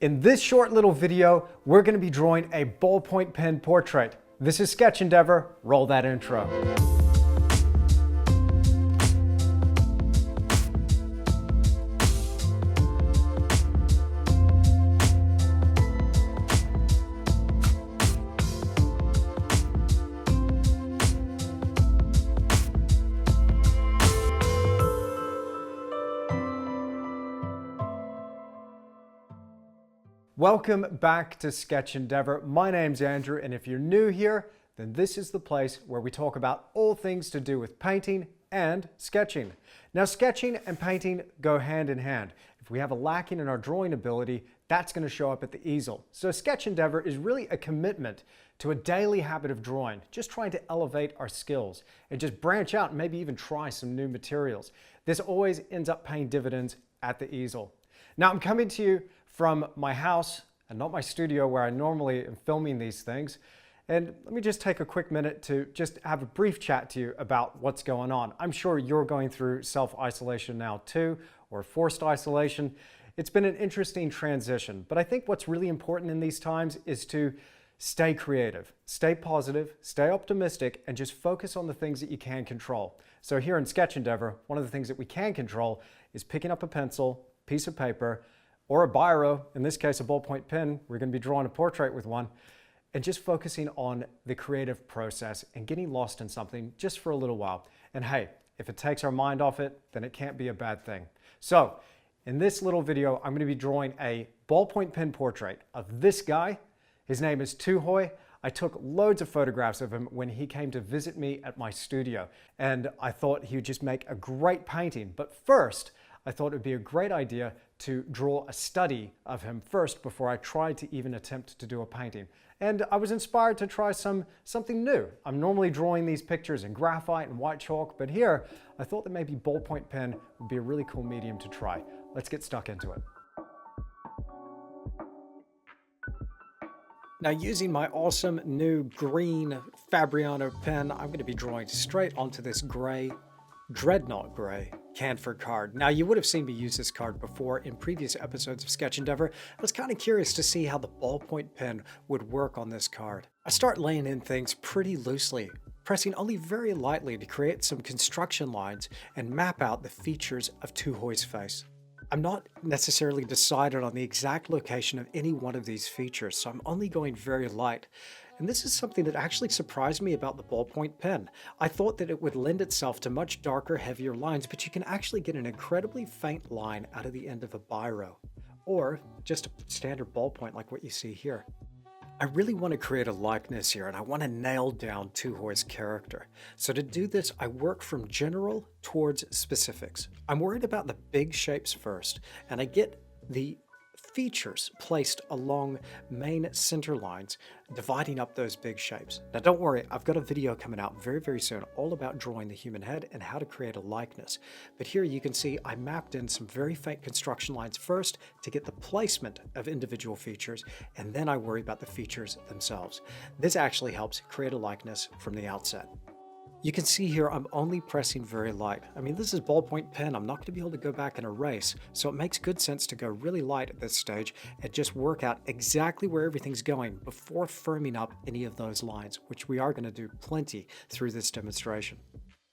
In this short little video, we're going to be drawing a ballpoint pen portrait. This is Sketchendeavour. Roll that intro. Welcome back to Sketchendeavour. My name's Andrew, and if you're new here, then this is the place where we talk about all things to do with painting and sketching. Now, sketching and painting go hand in hand. If we have a lacking in our drawing ability, that's going to show up at the easel. So Sketchendeavour is really a commitment to a daily habit of drawing, just trying to elevate our skills and just branch out and maybe even try some new materials. This always ends up paying dividends at the easel. Now, I'm coming to you from my house and not my studio where I normally am filming these things. And let me just take a quick minute to just have a brief chat to you about what's going on. I'm sure you're going through self-isolation now too, or forced isolation. It's been an interesting transition, but I think what's really important in these times is to stay creative, stay positive, stay optimistic, and just focus on the things that you can control. So here in Sketchendeavour, one of the things that we can control is picking up a pencil, piece of paper, or a biro, in this case a ballpoint pen. We're going to be drawing a portrait with one, and just focusing on the creative process and getting lost in something just for a little while. And hey, if it takes our mind off it, then it can't be a bad thing. So in this little video, I'm going to be drawing a ballpoint pen portrait of this guy. His name is Tuhoe. I took loads of photographs of him when he came to visit me at my studio, and I thought he would just make a great painting. But first, I thought it would be a great idea to draw a study of him first before I tried to even attempt to do a painting. And I was inspired to try something new. I'm normally drawing these pictures in graphite and white chalk, but here I thought that maybe ballpoint pen would be a really cool medium to try. Let's get stuck into it. Now, using my awesome new green Fabriano pen, I'm going to be drawing straight onto this gray, Dreadnought gray Canford card. Now, you would have seen me use this card before in previous episodes of Sketchendeavour. I was kind of curious to see how the ballpoint pen would work on this card. I start laying in things pretty loosely, pressing only very lightly to create some construction lines and map out the features of Tuhoe's face. I'm not necessarily decided on the exact location of any one of these features, so I'm only going very light. And this is something that actually surprised me about the ballpoint pen. I thought that it would lend itself to much darker, heavier lines, but you can actually get an incredibly faint line out of the end of a biro, or just a standard ballpoint like what you see here. I really want to create a likeness here, and I want to nail down Tuhoe's character. So to do this, I work from general towards specifics. I'm worried about the big shapes first, and I get the features placed along main center lines, dividing up those big shapes. Now, don't worry, I've got a video coming out very, very soon all about drawing the human head and how to create a likeness. But here you can see I mapped in some very faint construction lines first to get the placement of individual features, and then I worry about the features themselves. This actually helps create a likeness from the outset. You can see here I'm only pressing very light. I mean, this is ballpoint pen. I'm not going to be able to go back and erase, so it makes good sense to go really light at this stage and just work out exactly where everything's going before firming up any of those lines, which we are going to do plenty through this demonstration.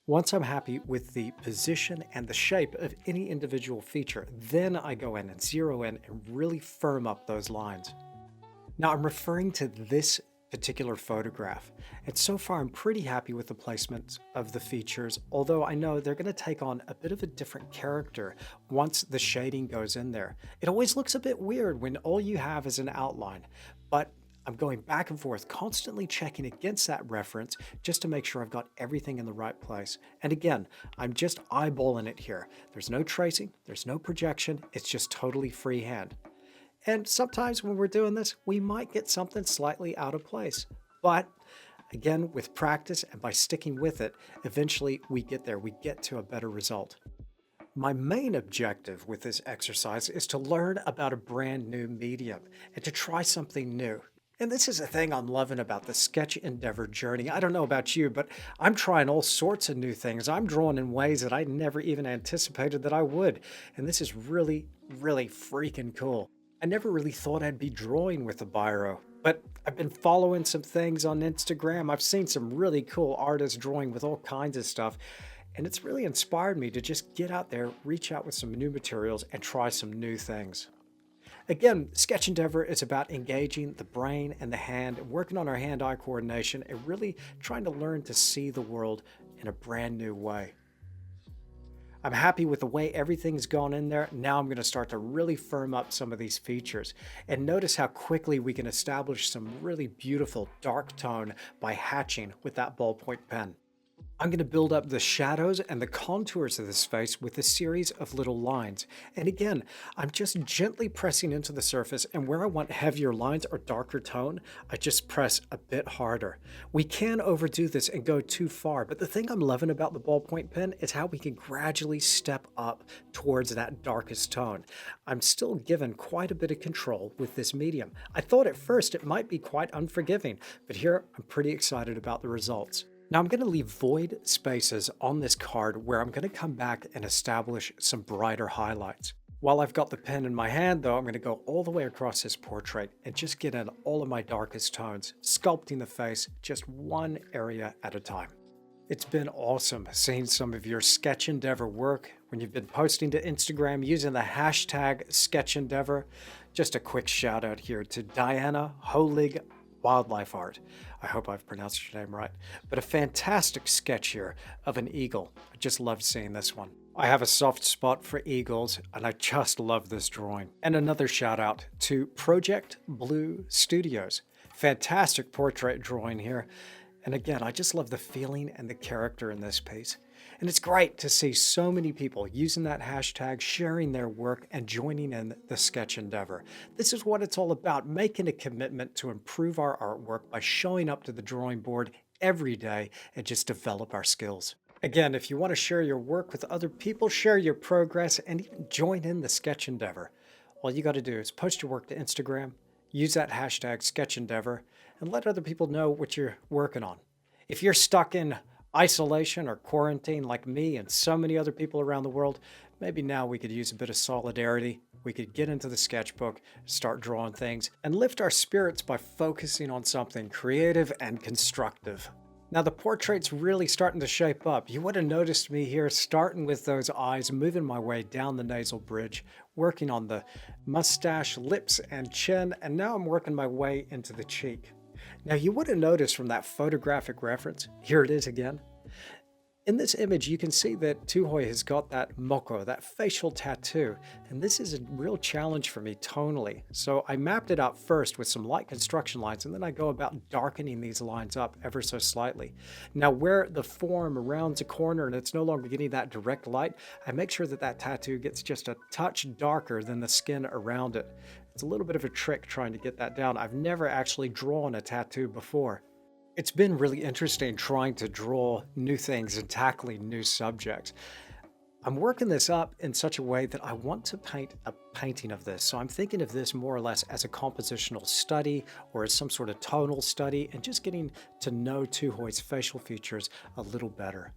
Once I'm happy with the position and the shape of any individual feature, then I go in and zero in and really firm up those lines. Now, I'm referring to this particular photograph, and so far I'm pretty happy with the placement of the features, although I know they're going to take on a bit of a different character once the shading goes in there. It always looks a bit weird when all you have is an outline, but I'm going back and forth, constantly checking against that reference just to make sure I've got everything in the right place. And again, I'm just eyeballing it here. There's no tracing, there's no projection, it's just totally freehand. And sometimes when we're doing this, we might get something slightly out of place. But again, with practice and by sticking with it, eventually we get there. We get to a better result. My main objective with this exercise is to learn about a brand new medium and to try something new. And this is a thing I'm loving about the Sketchendeavour journey. I don't know about you, but I'm trying all sorts of new things. I'm drawing in ways that I never even anticipated that I would. And this is really, really freaking cool. I never really thought I'd be drawing with a biro, but I've been following some things on Instagram. I've seen some really cool artists drawing with all kinds of stuff, and it's really inspired me to just get out there, reach out with some new materials, and try some new things. Again, Sketchendeavour is about engaging the brain and the hand, working on our hand-eye coordination, and really trying to learn to see the world in a brand new way. I'm happy with the way everything's gone in there. Now I'm going to start to really firm up some of these features. And notice how quickly we can establish some really beautiful dark tone by hatching with that ballpoint pen. I'm going to build up the shadows and the contours of this face with a series of little lines. And again, I'm just gently pressing into the surface, and where I want heavier lines or darker tone, I just press a bit harder. We can overdo this and go too far, but the thing I'm loving about the ballpoint pen is how we can gradually step up towards that darkest tone. I'm still given quite a bit of control with this medium. I thought at first it might be quite unforgiving, but here I'm pretty excited about the results. Now I'm going to leave void spaces on this card where I'm going to come back and establish some brighter highlights. While I've got the pen in my hand though, I'm going to go all the way across this portrait and just get in all of my darkest tones, sculpting the face just one area at a time. It's been awesome seeing some of your Sketchendeavour work when you've been posting to Instagram using the hashtag Sketchendeavour. Just a quick shout out here to Diana Holig Wildlife Art. I hope I've pronounced your name right. But a fantastic sketch here of an eagle. I just loved seeing this one. I have a soft spot for eagles, and I just love this drawing. And another shout out to Project Blue Studios. Fantastic portrait drawing here. And again, I just love the feeling and the character in this piece. And it's great to see so many people using that hashtag, sharing their work, and joining in the Sketchendeavour. This is what it's all about, making a commitment to improve our artwork by showing up to the drawing board every day and just develop our skills. Again, if you want to share your work with other people, share your progress, and even join in the Sketchendeavour, all you got to do is post your work to Instagram, use that hashtag Sketchendeavour, and let other people know what you're working on. If you're stuck in isolation or quarantine like me and so many other people around the world, maybe now we could use a bit of solidarity. We could get into the sketchbook, start drawing things, and lift our spirits by focusing on something creative and constructive. Now the portrait's really starting to shape up. You would have noticed me here starting with those eyes, moving my way down the nasal bridge, working on the mustache, lips, and chin, and now I'm working my way into the cheek. Now you would have noticed from that photographic reference, here it is again. In this image, you can see that Tuhoe has got that moko, that facial tattoo, and this is a real challenge for me tonally. So I mapped it out first with some light construction lines, and then I go about darkening these lines up ever so slightly. Now where the form rounds a corner and it's no longer getting that direct light, I make sure that that tattoo gets just a touch darker than the skin around it. It's a little bit of a trick trying to get that down. I've never actually drawn a tattoo before. It's been really interesting trying to draw new things and tackling new subjects. I'm working this up in such a way that I want to paint a painting of this. So I'm thinking of this more or less as a compositional study or as some sort of tonal study and just getting to know Tuhoe's facial features a little better.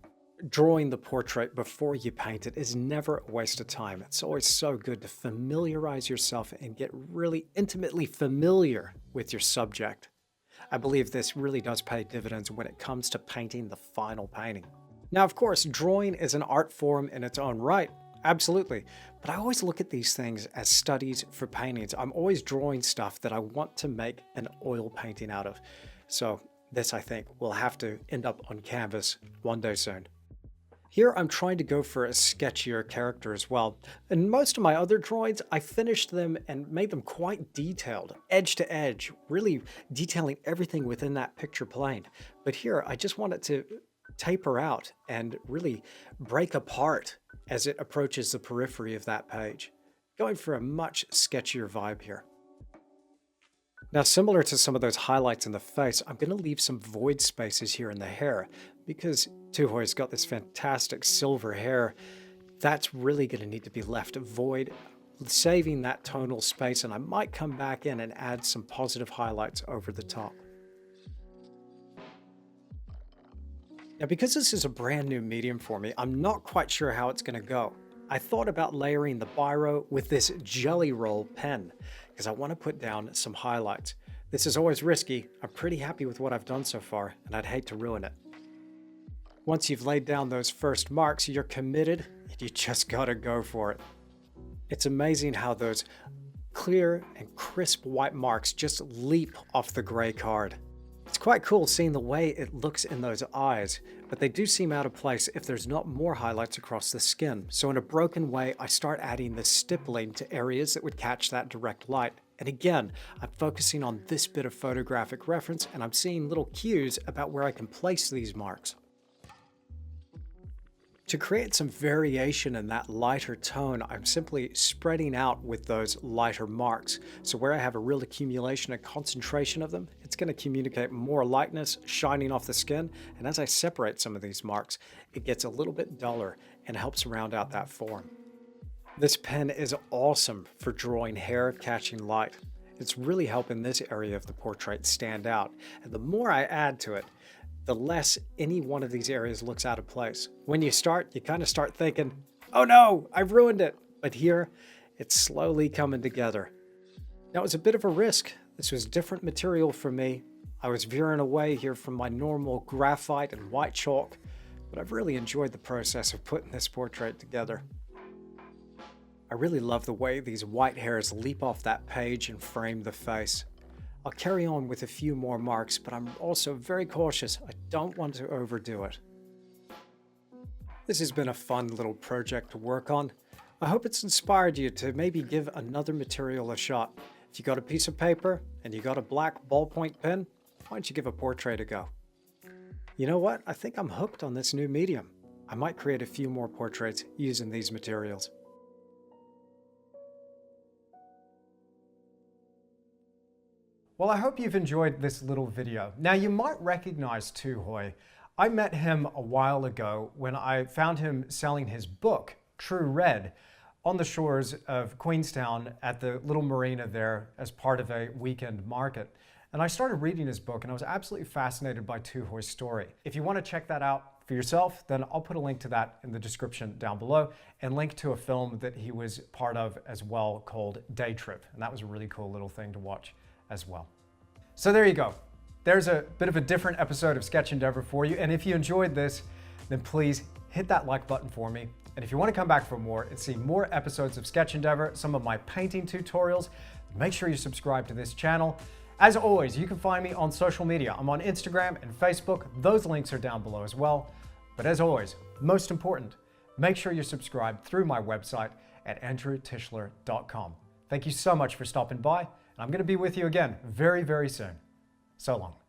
Drawing the portrait before you paint it is never a waste of time. It's always so good to familiarize yourself and get really intimately familiar with your subject. I believe this really does pay dividends when it comes to painting the final painting. Now, of course, drawing is an art form in its own right, absolutely, but I always look at these things as studies for paintings. I'm always drawing stuff that I want to make an oil painting out of. So this, I think, will have to end up on canvas one day soon. Here I'm trying to go for a sketchier character as well. In most of my other drawings, I finished them and made them quite detailed, edge to edge, really detailing everything within that picture plane. But here, I just want it to taper out and really break apart as it approaches the periphery of that page. Going for a much sketchier vibe here. Now, similar to some of those highlights in the face, I'm going to leave some void spaces here in the hair because Tuhoe's got this fantastic silver hair. That's really going to need to be left void, saving that tonal space, and I might come back in and add some positive highlights over the top. Now, because this is a brand new medium for me, I'm not quite sure how it's going to go. I thought about layering the biro with this jelly roll pen. because I want to put down some highlights. This is always risky. I'm pretty happy with what I've done so far, and I'd hate to ruin it. Once you've laid down those first marks, you're committed, and you just gotta go for it. It's amazing how those clear and crisp white marks just leap off the gray card. It's quite cool seeing the way it looks in those eyes, but they do seem out of place if there's not more highlights across the skin. So in a broken way, I start adding the stippling to areas that would catch that direct light. And again, I'm focusing on this bit of photographic reference, and I'm seeing little cues about where I can place these marks. To create some variation in that lighter tone, I'm simply spreading out with those lighter marks. So where I have a real accumulation and concentration of them, it's going to communicate more lightness shining off the skin. And as I separate some of these marks, it gets a little bit duller and helps round out that form. This pen is awesome for drawing hair catching light. It's really helping this area of the portrait stand out. And the more I add to it, the less any one of these areas looks out of place. When you start, you kind of start thinking, oh no, I've ruined it. But here, it's slowly coming together. Now, it was a bit of a risk. This was different material for me. I was veering away here from my normal graphite and white chalk, but I've really enjoyed the process of putting this portrait together. I really love the way these white hairs leap off that page and frame the face. I'll carry on with a few more marks, but I'm also very cautious. I don't want to overdo it. This has been a fun little project to work on. I hope it's inspired you to maybe give another material a shot. If you got a piece of paper and you got a black ballpoint pen, why don't you give a portrait a go? You know what? I think I'm hooked on this new medium. I might create a few more portraits using these materials. Well, I hope you've enjoyed this little video. Now, you might recognize Tuhoe. I met him a while ago when I found him selling his book, True Red, on the shores of Queenstown at the little marina there as part of a weekend market. And I started reading his book and I was absolutely fascinated by Tuhoe's story. If you want to check that out for yourself, then I'll put a link to that in the description down below and link to a film that he was part of as well called Day Trip. And that was a really cool little thing to watch as well. So there you go. There's a bit of a different episode of Sketchendeavour for you. And if you enjoyed this, then please hit that like button for me. And if you want to come back for more and see more episodes of Sketchendeavour, some of my painting tutorials, make sure you subscribe to this channel. As always, you can find me on social media. I'm on Instagram and Facebook. Those links are down below as well. But as always, most important, make sure you're subscribed through my website at andrewtischler.com. Thank you so much for stopping by. I'm going to be with you again very, very soon. So long.